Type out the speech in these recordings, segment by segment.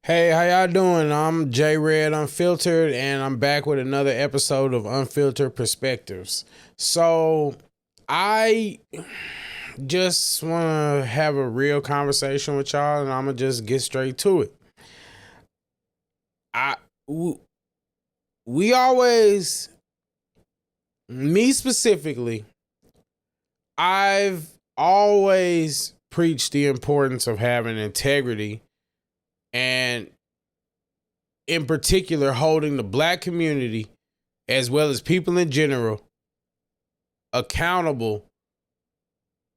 Hey, how y'all doing? I'm JayyRedd Unfiltered, and I'm back with another episode of Unfiltered Perspectives. So, I just want to have a real conversation with y'all, and I'm gonna just get straight to it. I w- we always, me specifically, I've always preached the importance of having integrity and in particular holding the black community as well as people in general accountable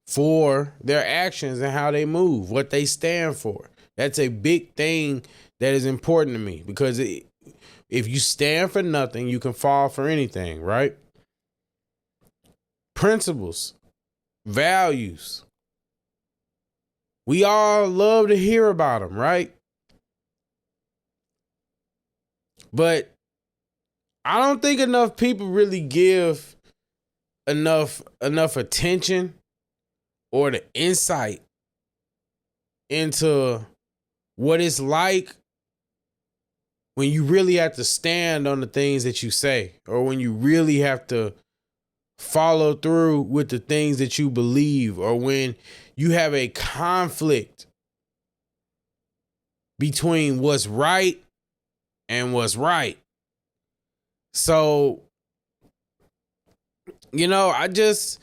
for their actions and how they move, what they stand for. That's a big thing that is important to me because if you stand for nothing, you can fall for anything, right? Principles, values. We all love to hear about them, right? But I don't think enough people really give enough attention or the insight into what it's like when you really have to stand on the things that you say, or when you really have to follow through with the things that you believe, or when you have a conflict between what's right and what's right. So, I just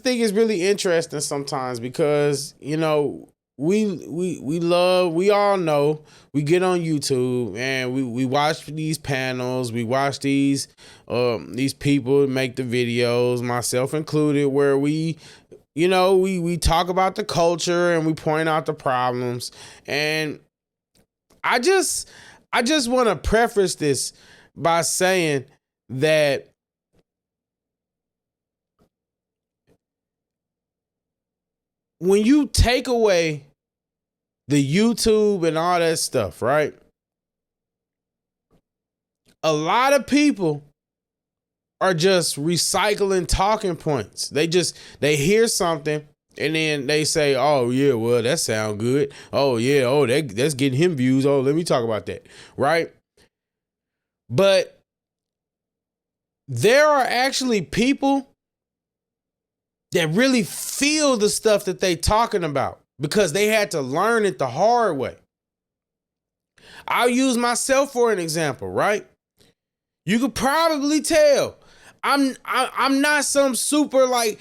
think it's really interesting sometimes because, we all know we get on YouTube and we watch these panels, we watch these people make the videos, myself included, where we talk about the culture and we point out the problems. And I just want to preface this by saying that when you take away the YouTube and all that stuff, right? A lot of people are just recycling talking points. They hear something and then they say, "Oh yeah, well that sounds good. Oh yeah, that's getting him views. Oh, let me talk about that." Right? But there are actually people that really feel the stuff that they talking about because they had to learn it the hard way. I'll use myself for an example, right? You could probably tell I'm not some super like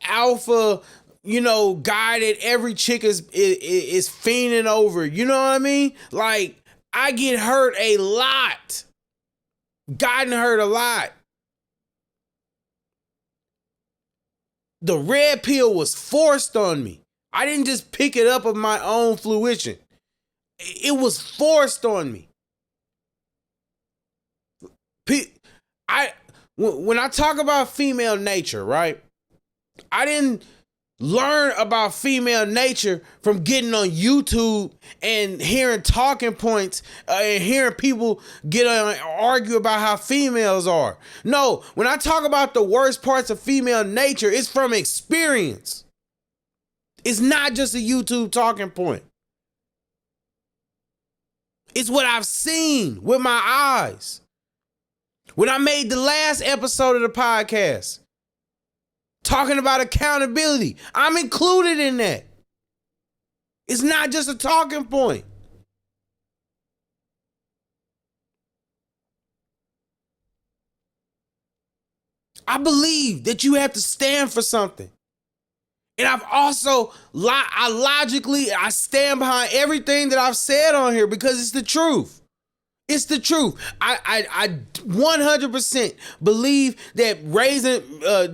alpha, guy that every chick is fiending over. You know what I mean? Like, I get hurt a lot. Gotten hurt a lot. The red pill was forced on me. I didn't just pick it up of my own fruition. It was forced on me. When I talk about female nature, right? I didn't learn about female nature from getting on YouTube and hearing talking points and hearing people get on and argue about how females are. No, when I talk about the worst parts of female nature, it's from experience. It's not just a YouTube talking point. It's what I've seen with my eyes. When I made the last episode of the podcast, talking about accountability, I'm included in that. It's not just a talking point. I believe that you have to stand for something. And I've also, I stand behind everything that I've said on here because it's the truth. It's the truth. I 100% believe that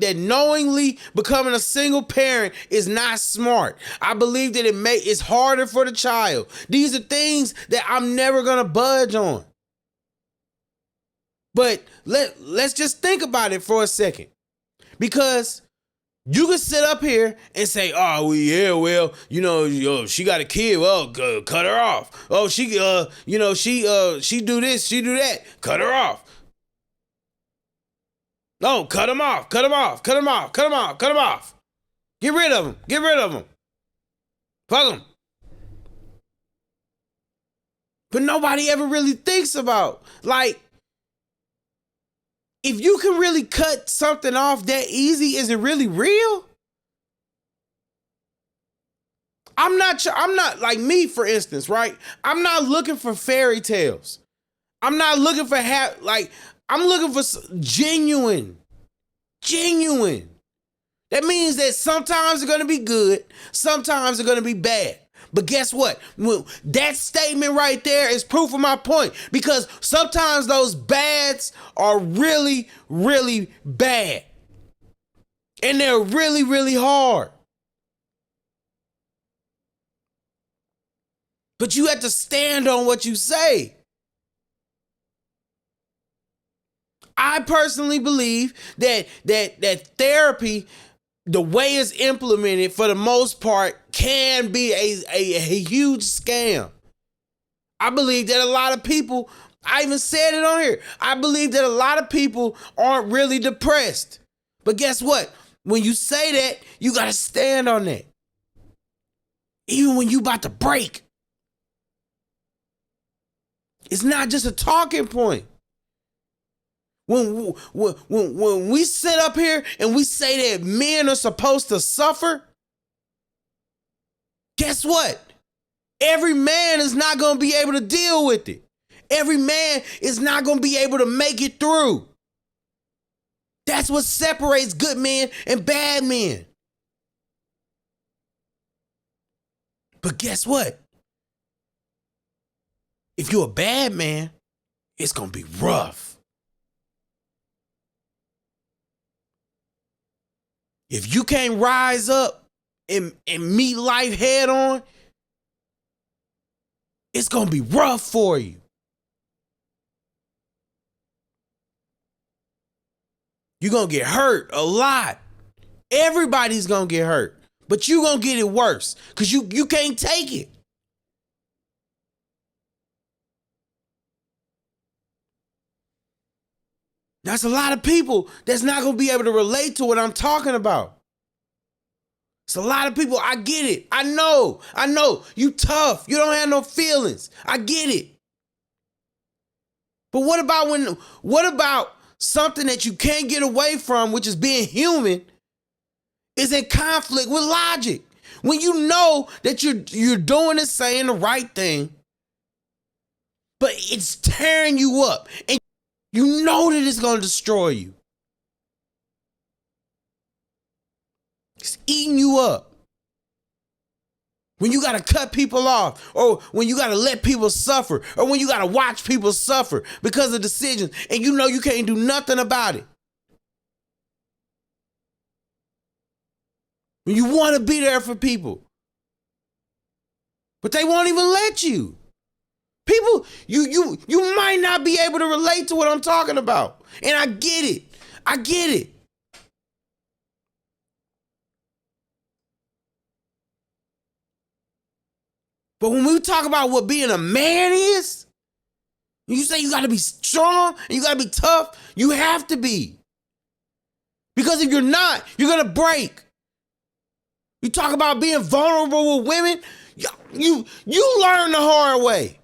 that knowingly becoming a single parent is not smart. I believe that it's harder for the child. These are things that I'm never gonna budge on. But let's just think about it for a second, because you can sit up here and say, "Oh, well, yeah, well, she got a kid. Well, cut her off. Oh, she do this, she do that. Cut her off. No, cut him off. Cut him off. Cut him off. Cut him off. Cut him off. Get rid of him. Get rid of him." Fuck them. But nobody ever really thinks about, like, if you can really cut something off that easy, is it really real? I'm not like me, for instance, right? I'm not looking for fairy tales. I'm not looking for I'm looking for genuine. That means that sometimes they're going to be good, sometimes they're going to be bad. But guess what? That statement right there is proof of my point, because sometimes those bads are really, really bad. And they're really, really hard. But you have to stand on what you say. I personally believe that therapy, the way it's implemented, for the most part, can be a huge scam. I believe that a lot of people, I even said it on here, I believe that a lot of people aren't really depressed. But guess what? When you say that, you got to stand on that. Even when you about to break. It's not just a talking point. When we sit up here and we say that men are supposed to suffer, guess what? Every man is not going to be able to deal with it. Every man is not going to be able to make it through. That's what separates good men and bad men. But guess what? If you're a bad man, it's going to be rough. If you can't rise up and meet life head on, it's going to be rough for you. You're going to get hurt a lot. Everybody's going to get hurt. But you're going to get it worse because you can't take it. That's a lot of people that's not going to be able to relate to what I'm talking about. It's a lot of people. I get it. I know. You tough. You don't have no feelings. I get it. But what about something that you can't get away from, which is being human, is in conflict with logic? When you know that you're doing and saying the right thing, but it's tearing you up, and you know that it's going to destroy you. It's eating you up. When you got to cut people off, or when you got to let people suffer, or when you got to watch people suffer because of decisions, and you know you can't do nothing about it. When you want to be there for people, but they won't even let you. People, you might not be able to relate to what I'm talking about. And I get it. But when we talk about what being a man is, you say you got to be strong and you got to be tough, you have to be. Because if you're not, you're going to break. You talk about being vulnerable with women, you learn the hard way.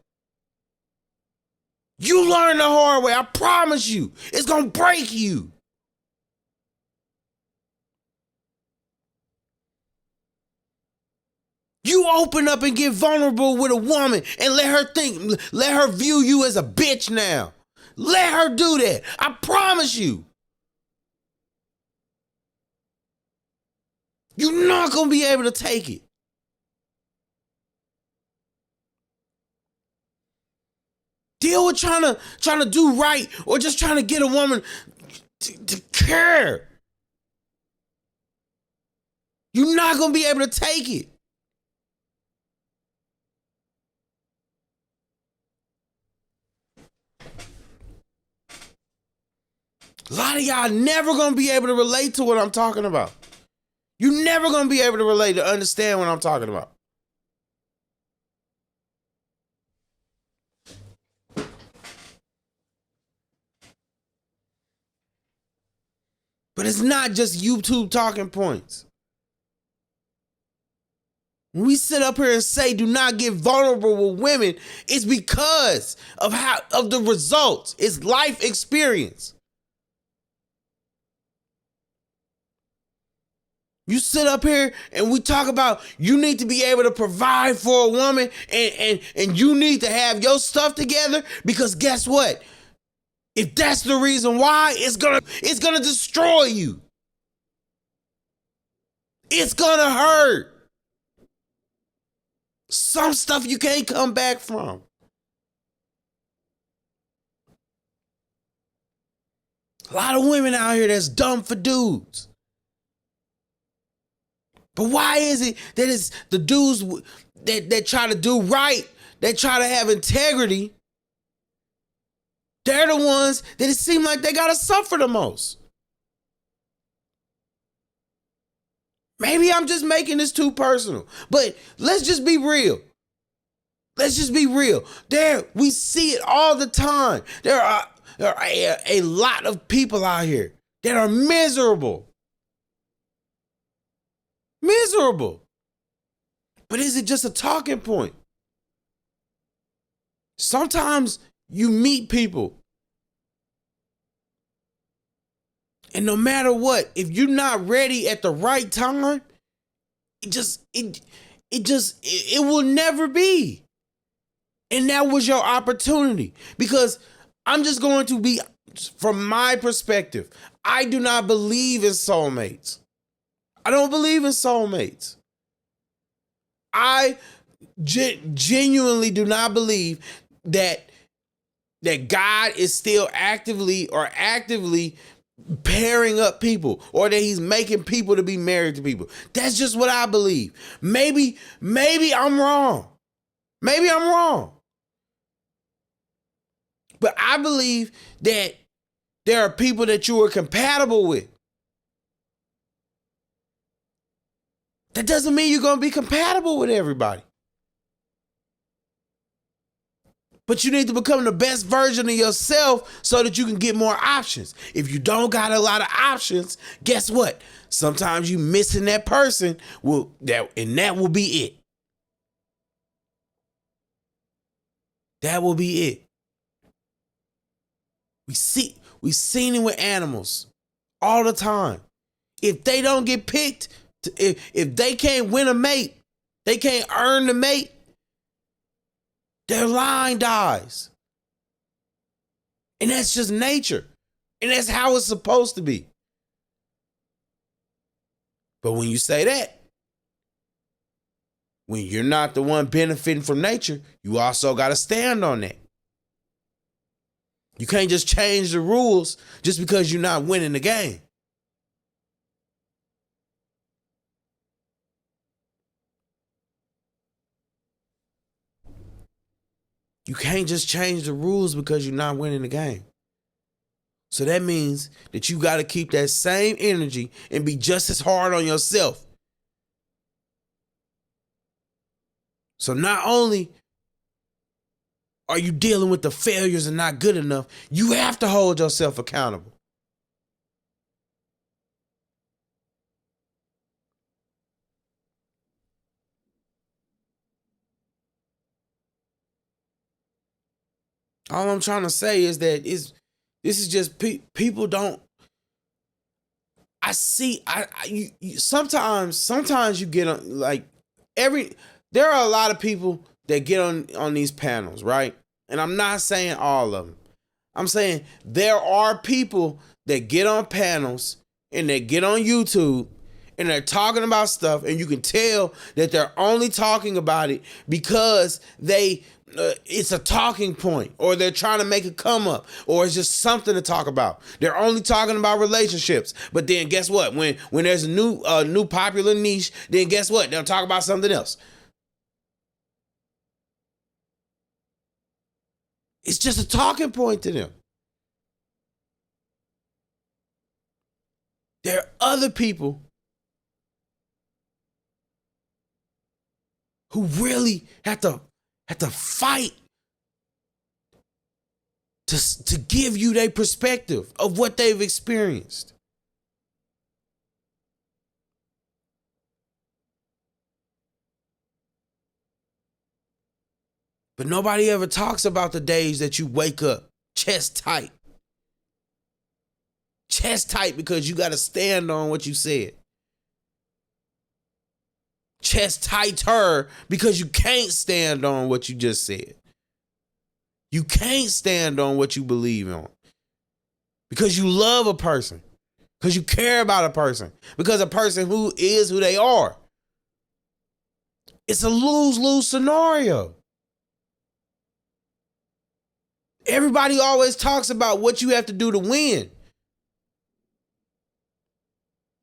You learn the hard way. I promise you. It's going to break you. You open up and get vulnerable with a woman and let her view you as a bitch now. Let her do that. I promise you. You're not going to be able to take it. Deal with trying to do right, or just trying to get a woman to care. You're not going to be able to take it. A lot of y'all never going to be able to relate to what I'm talking about. You're never going to be able to relate to understand what I'm talking about. But it's not just YouTube talking points. When we sit up here and say do not get vulnerable with women, it's because of the results. It's life experience. You sit up here and we talk about you need to be able to provide for a woman and you need to have your stuff together, because guess what? If that's the reason why, it's gonna destroy you. It's gonna hurt. Some stuff you can't come back from. A lot of women out here that's dumb for dudes. But why is it that it's the dudes that try to do right, that try to have integrity, they're the ones that it seems like they gotta suffer the most? Maybe I'm just making this too personal, but let's just be real. Let's just be real. We see it all the time. There are a lot of people out here that are miserable. Miserable. But is it just a talking point? Sometimes you meet people, and no matter what, if you're not ready at the right time, it will never be. And that was your opportunity. Because I'm just going to be, from my perspective, I do not believe in soulmates. I don't believe in soulmates. I genuinely do not believe that God is still actively pairing up people, or that he's making people to be married to people. That's just what I believe. Maybe I'm wrong. Maybe I'm wrong. But I believe that there are people that you are compatible with. That doesn't mean you're going to be compatible with everybody. But you need to become the best version of yourself so that you can get more options. If you don't got a lot of options, guess what? Sometimes you missing that person, and that will be it. That will be it. We seen it with animals all the time. If they don't get picked, if they can't win a mate, they can't earn the mate, their line dies. And that's just nature. And that's how it's supposed to be. But when you say that, when you're not the one benefiting from nature, you also got to stand on that. You can't just change the rules just because you're not winning the game. You can't just change the rules because you're not winning the game. So that means that you got to keep that same energy and be just as hard on yourself. So not only are you dealing with the failures and not good enough, you have to hold yourself accountable. All I'm trying to say is that this is just people don't. I see. Sometimes you get on like there are a lot of people that get on these panels, right? And I'm not saying all of them. I'm saying there are people that get on panels and they get on YouTube and they're talking about stuff, and you can tell that they're only talking about it because it's a talking point, or they're trying to make a come up, or it's just something to talk about. They're only talking about relationships. But then guess what? When there's a new popular niche, then guess what? They'll talk about something else. It's just a talking point to them. There are other people who really have to fight to give you their perspective of what they've experienced. But nobody ever talks about the days that you wake up chest tight. Chest tight because you got to stand on what you said. Chest tighter because you can't stand on what you just said. You can't stand on what you believe on. Because you love a person. Because you care about a person. Because a person who is who they are. It's a lose-lose scenario. Everybody always talks about what you have to do to win.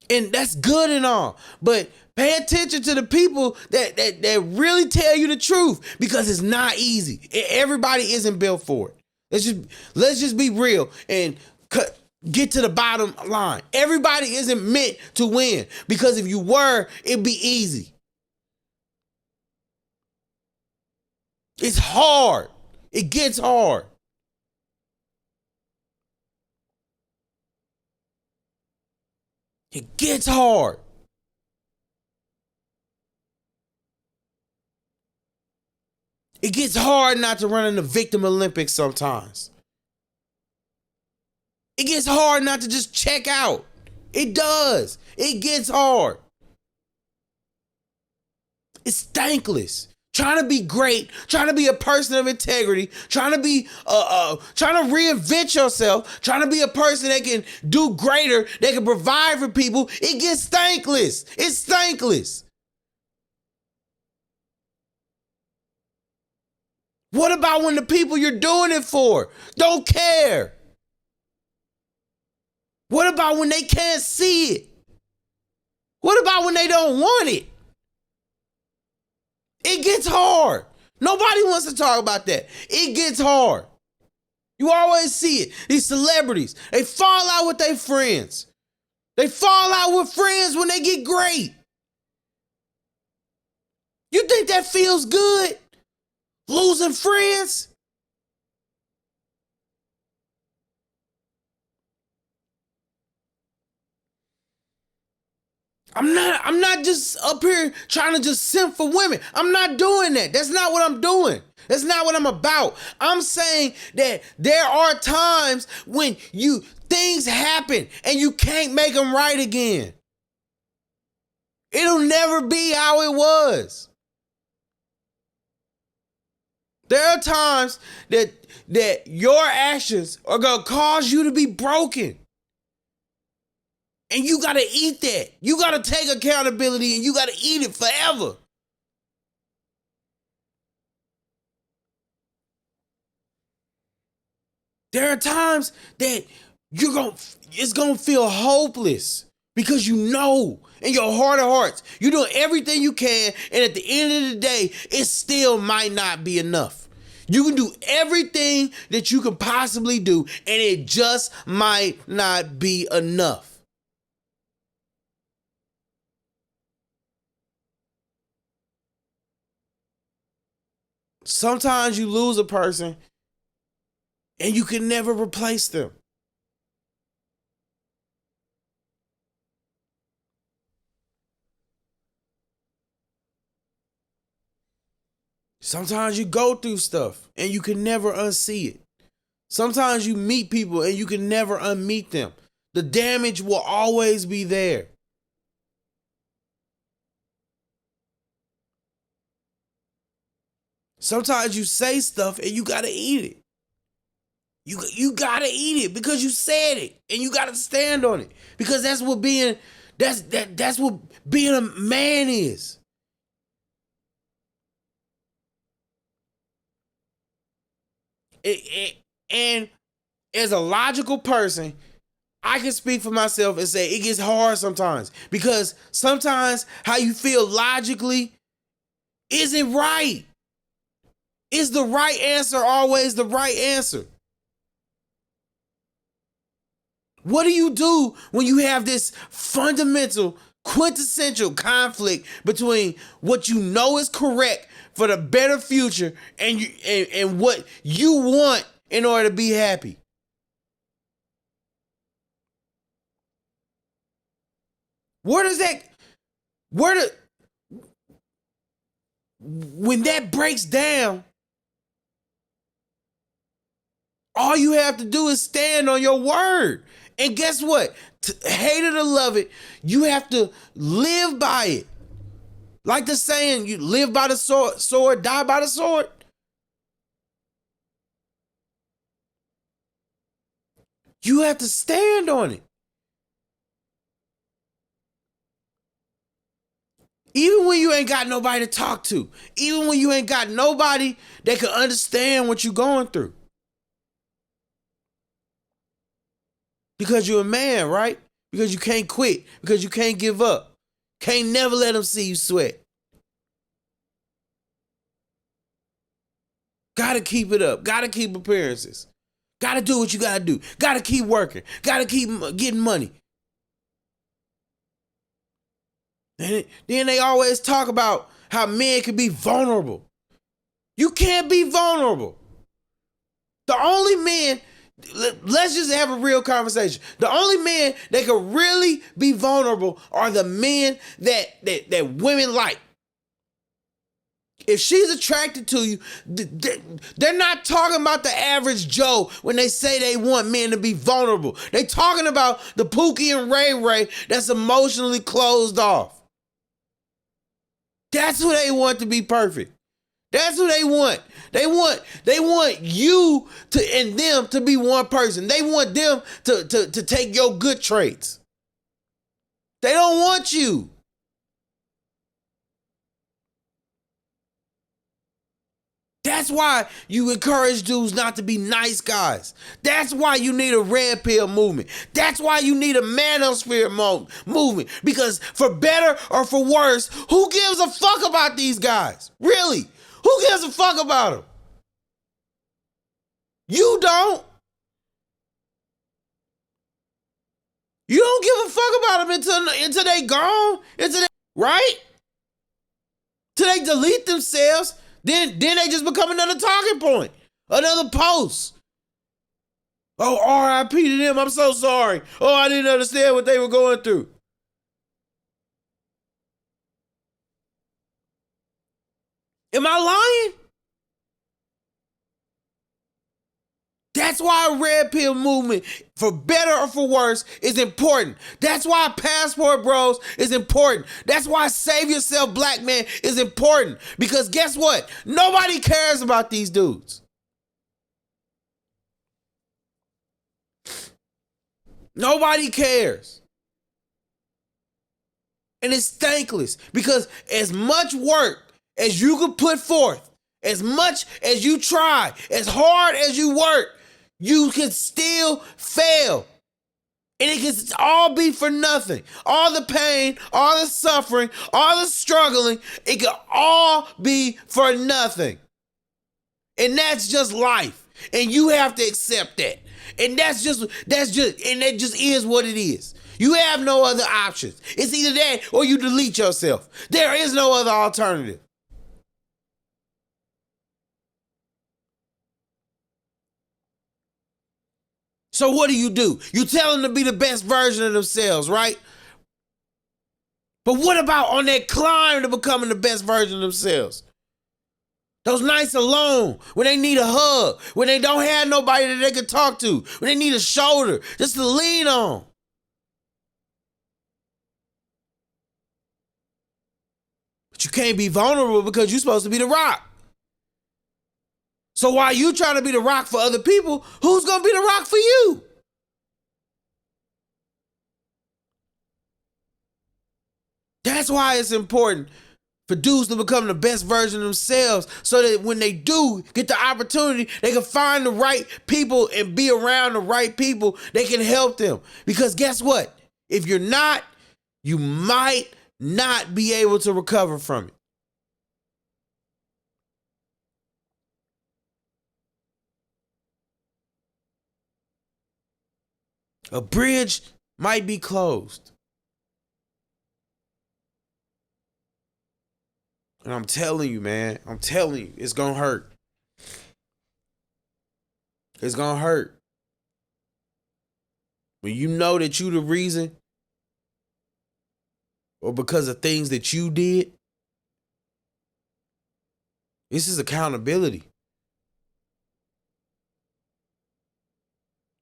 And that's good and all. But pay attention to the people that really tell you the truth, because it's not easy. Everybody isn't built for it. Let's just be real and get to the bottom line. Everybody isn't meant to win, because if you were, it'd be easy. It's hard. It gets hard. It gets hard. It gets hard not to run in the victim Olympics sometimes. It gets hard not to just check out. It does. It gets hard. It's thankless. Trying to be great, trying to be a person of integrity, trying to reinvent yourself, trying to be a person that can do greater, that can provide for people. It gets thankless. It's thankless. What about when the people you're doing it for don't care? What about when they can't see it? What about when they don't want it? It gets hard. Nobody wants to talk about that. It gets hard. You always see it. These celebrities, they fall out with their friends. They fall out with friends when they get great. You think that feels good? Losing friends? I'm not just up here trying to just simp for women. I'm not doing that. That's not what I'm doing. That's not what I'm about. I'm saying that there are times when things happen and you can't make them right again. It'll never be how it was. There are times that your actions are gonna cause you to be broken. And you got to eat that. You got to take accountability and you got to eat it forever. There are times that it's going to feel hopeless, because you know in your heart of hearts, you're doing everything you can, and at the end of the day, it still might not be enough. You can do everything that you can possibly do, and it just might not be enough. Sometimes you lose a person and you can never replace them. Sometimes you go through stuff and you can never unsee it. Sometimes you meet people and you can never unmeet them. The damage will always be there. Sometimes you say stuff and you gotta eat it. You gotta eat it because you said it, and you gotta stand on it, because that's what being a man is. And as a logical person, I can speak for myself and say it gets hard sometimes, because sometimes how you feel logically isn't right. Is the right answer always the right answer? What do you do when you have this fundamental, quintessential conflict between what you know is correct for the better future and what you want in order to be happy? When that breaks down, All you have to do is stand on your word. And guess what? Hate it or love it, you have to live by it. Like the saying, you live by the sword, die by the sword. You have to stand on it. Even when you ain't got nobody to talk to. Even when you ain't got nobody that can understand what you're going through. Because you're a man, right? Because you can't quit. Because you can't give up. Can't never let them see you sweat. Gotta keep it up. Gotta keep appearances. Gotta do what you gotta do. Gotta keep working. Gotta keep getting money. And then they always talk about how men can be vulnerable. You can't be vulnerable. The only men, let's just have a real conversation. The only men that can really be vulnerable are the men that women like. If she's attracted to you, they're not talking about the average Joe when they say they want men to be vulnerable. They talking about the Pookie and Ray Ray that's emotionally closed off. That's who they want to be perfect. That's who they want. They want you to and them to be one person. They want them to take your good traits. They don't want you. That's why you encourage dudes not to be nice guys. That's why you need a red pill movement. That's why you need a manosphere movement. Because for better or for worse, who gives a fuck about these guys? Really? Who gives a fuck about them? You don't. You don't give a fuck about them until they gone. Right? Till they delete themselves. Then they just become another talking point, another post. Oh, R.I.P. to them. I'm so sorry. Oh, I didn't understand what they were going through. Am I lying? That's why a red pill movement, for better or for worse, is important. That's why Passport Bros is important. That's why Save Yourself Black Man is important. Because guess what? Nobody cares about these dudes. Nobody cares. And it's thankless because as much work as you could put forth, as much as you try, as hard as you work, you can still fail. And it can all be for nothing. All the pain, all the suffering, all the struggling, it can all be for nothing. And that's just life. And you have to accept that. And that just is what it is. You have no other options. It's either that or you delete yourself. There is no other alternative. So what do? You tell them to be the best version of themselves, right? But what about on that climb to becoming the best version of themselves? Those nights alone, when they need a hug, when they don't have nobody that they can talk to, when they need a shoulder just to lean on. But you can't be vulnerable because you're supposed to be the rock. So while you trying to be the rock for other people, who's going to be the rock for you? That's why it's important for dudes to become the best version of themselves so that when they do get the opportunity, they can find the right people and be around the right people that can help them. Because guess what? If you're not, you might not be able to recover from it. A bridge might be closed. And I'm telling you, man, it's going to hurt. It's going to hurt. When you know that you the reason or because of things that you did, this is accountability.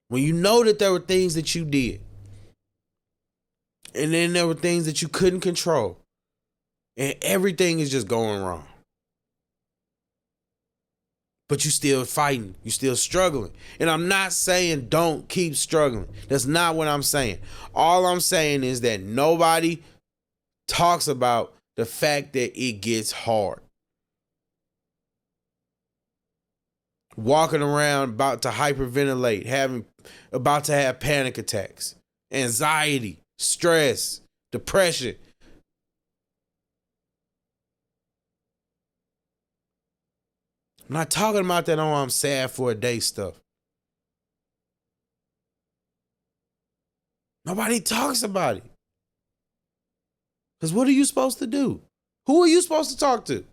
When you know that there were things that you did, and then there were things that you couldn't control, and everything is just going wrong. But you still fighting, you still struggling. And I'm not saying don't keep struggling. That's not what I'm saying. All I'm saying is that nobody talks about the fact that it gets hard. Walking around about to hyperventilate, about to have panic attacks, anxiety, stress, depression. I'm not talking about that I'm sad for a day stuff. Nobody talks about it. Because what are you supposed to do? Who are you supposed to talk to?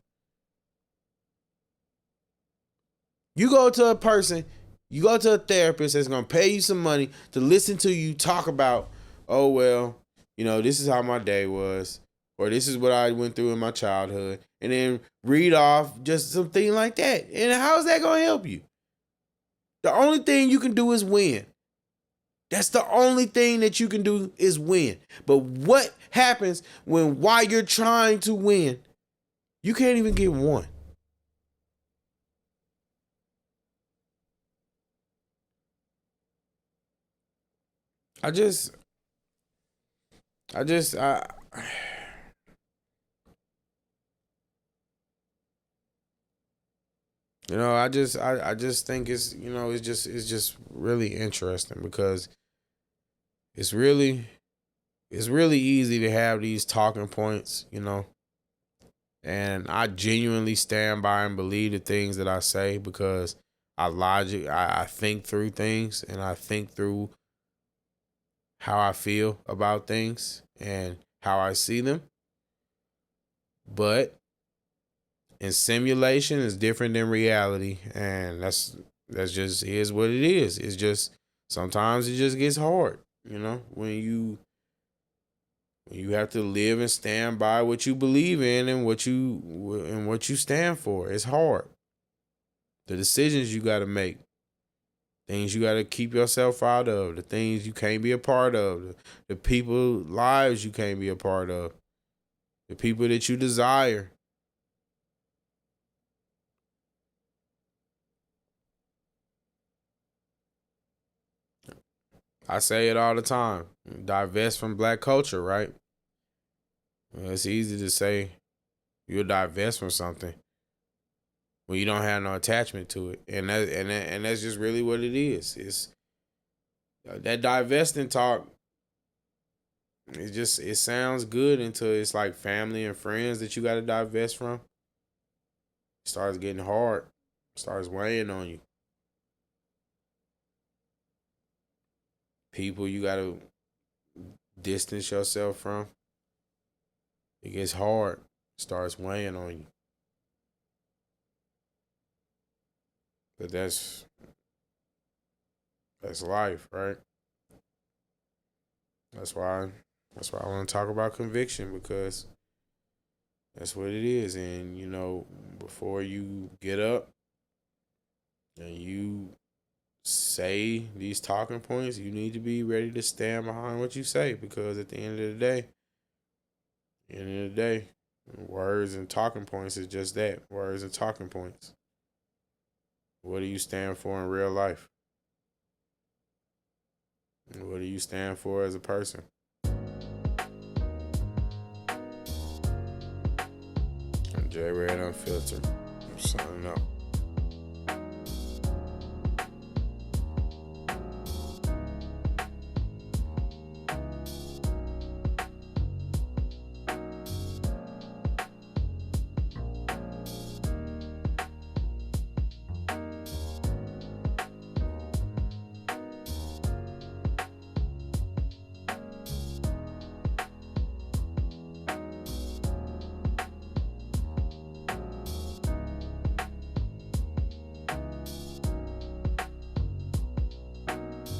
You go to a person, you go to a therapist that's going to pay you some money to listen to you talk about, oh, well, this is how my day was, or this is what I went through in my childhood, and then read off just something like that. And how is that going to help you? The only thing you can do is win. That's the only thing that you can do is win. But what happens while you're trying to win, you can't even get one? I just think it's just really interesting because it's really easy to have these talking points, and I genuinely stand by and believe the things that I say because I think through things, and I think through how I feel about things and how I see them. But in simulation is different than reality, and that's just is what it is. It's just sometimes it just gets hard, when you have to live and stand by what you believe in and what you stand for. It's hard. The decisions you got to make, things you got to keep yourself out of, the things you can't be a part of, the people lives you can't be a part of, the people that you desire. I say it all the time. Divest from black culture, right? Well, it's easy to say you'll divest from something when you don't have no attachment to it, and that's just really what it is. It's that divesting talk. It sounds good until it's like family and friends that you got to divest from. It starts getting hard. It starts weighing on you. People you got to distance yourself from. It gets hard. It starts weighing on you. But that's life, right? That's why I want to talk about conviction, because that's what it is. And before you get up and you say these talking points, you need to be ready to stand behind what you say, because at the end of the day, words and talking points is just that, words and talking points. What do you stand for in real life? What do you stand for as a person? I'm JayyRedd Unfiltered. I'm signing up.